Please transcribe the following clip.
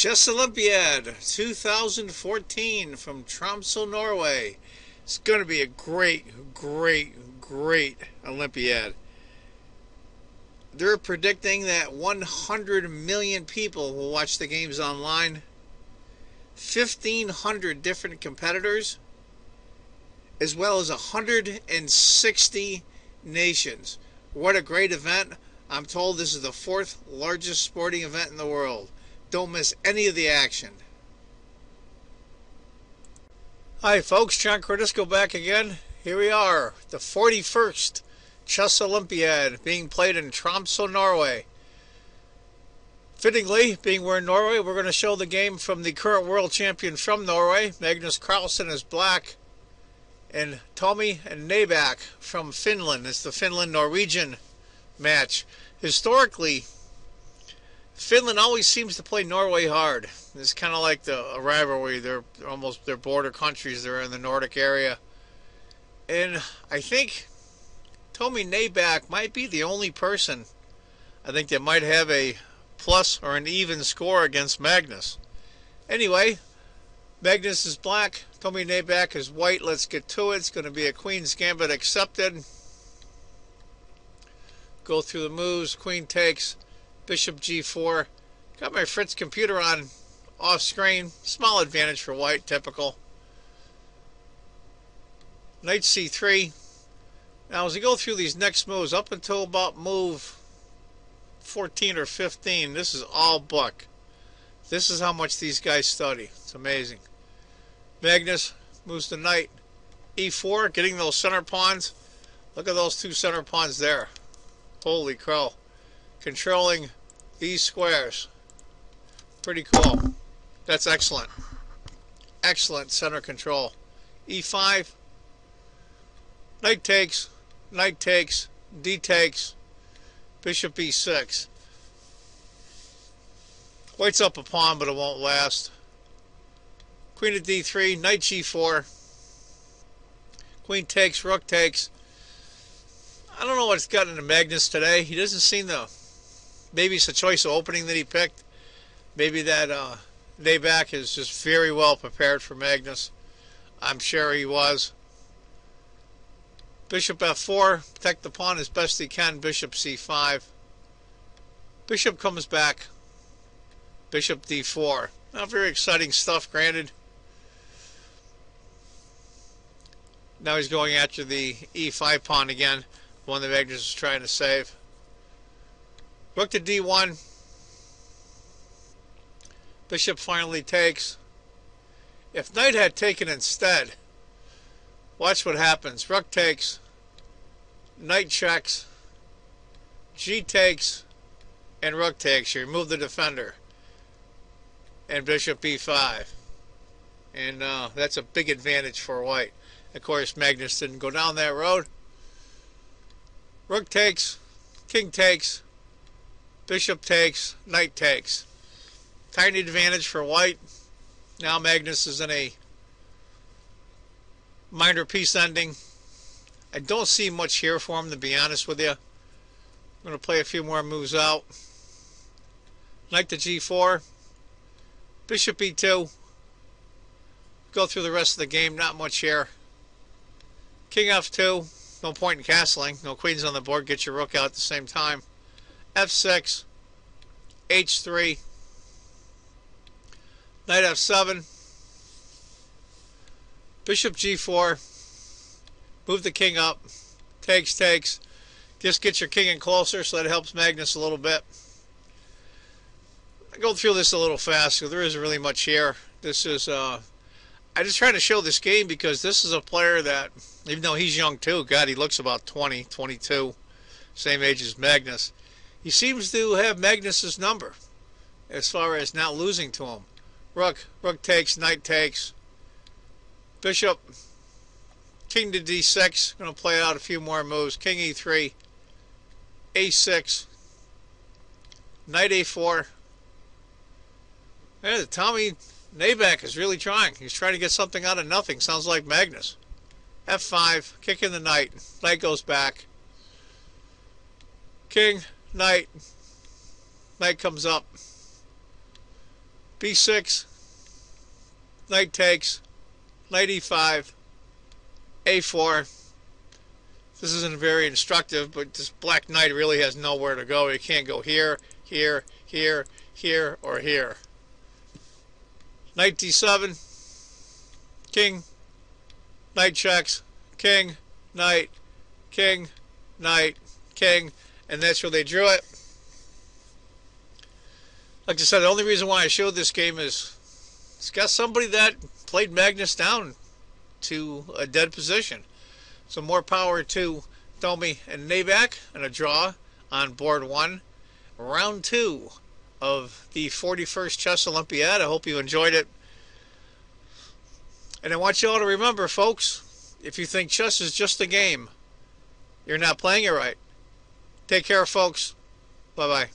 Chess Olympiad 2014 from Tromsø, Norway. It's going to be a great Olympiad. They're predicting that 100 million people will watch the games online. 1,500 different competitors, as well as 160 nations. What a great event. I'm told this is the 4th largest sporting event in the world. Don't miss any of the action. Hi folks, John Cordisco back again. Here we are, the 41st Chess Olympiad being played in Tromsø, Norway. Fittingly, being we're in Norway, we're going to show the game from the current world champion from Norway. Magnus Carlsen is black, and Tommy and Nyback from Finland. It's the Finland-Norwegian match. Historically, Finland always seems to play Norway hard. It's kind of like a rivalry. They're border countries. They're in the Nordic area. And I think Tommy Nyback might be the only person I think that might have a plus or an even score against Magnus. Anyway, Magnus is black. Tommy Nyback is white. Let's get to it. It's going to be a Queen's Gambit accepted. Go through the moves. Queen takes. Bishop g4. Got my Fritz computer on off screen. Small advantage for white, typical. Knight c3. Now as we go through these next moves, up until about move 14 or 15, this is all book. This is how much these guys study. It's amazing. Magnus moves the knight e4, getting those center pawns. Look at those two center pawns there. Holy crow. Controlling these squares. Pretty cool. That's excellent. Excellent center control. e5. Knight takes. Knight takes. D takes. Bishop e6. White's up a pawn, but it won't last. Queen to d3. Knight g4. Queen takes. Rook takes. I don't know what's gotten into Magnus today. He doesn't seem to... Maybe it's a choice of opening that he picked. Maybe that Nyback is just very well prepared for Magnus. I'm sure he was. Bishop f4. Protect the pawn as best he can. Bishop c5. Bishop comes back. Bishop d4. Not very exciting stuff, granted. Now he's going after the e5 pawn again. One that Magnus is trying to save. Rook to d1. Bishop finally takes. If knight had taken instead, watch what happens. Rook takes. Knight checks. G takes. And rook takes. You remove the defender. And bishop e5. And that's a big advantage for white. Of course, Magnus didn't go down that road. Rook takes. King takes. Bishop takes. Knight takes. Tiny advantage for white. Now Magnus is in a minor piece ending. I don't see much here for him, to be honest with you. I'm going to play a few more moves out. Knight to g4. Bishop e2. Go through the rest of the game. Not much here. King f2. No point in castling. No queens on the board. Get your rook out at the same time. f6. h3. Knight f7. Bishop g4. Move the king up. Takes, takes. Just get your king in closer, so that helps Magnus a little bit. I go through this a little fast, so there isn't really much here. This is, I just trying to show this game because this is a player that, even though he's young too, God, he looks about 20, 22, same age as Magnus. He seems to have Magnus's number as far as not losing to him. Rook takes, knight takes. Bishop, king to d6. Going to play out a few more moves. King e3, a6, knight a4. Yeah, Tommy Nyback is really trying. He's trying to get something out of nothing. Sounds like Magnus. f5, kicking the knight. Knight goes back. King, knight. Knight comes up. b6, knight takes, knight e5, a4. This isn't very instructive, but this black knight really has nowhere to go. He can't go here, here, here, here, or here. Knight d7, king, knight checks, king, knight, king, knight, king, and that's where they drew it. Like I said, the only reason why I showed this game is it's got somebody that played Magnus down to a dead position. So more power to Tommy and Nyback, and a draw on board 1. Round 2 of the 41st Chess Olympiad. I hope you enjoyed it. And I want you all to remember, folks, if you think chess is just a game, you're not playing it right. Take care, folks. Bye-bye.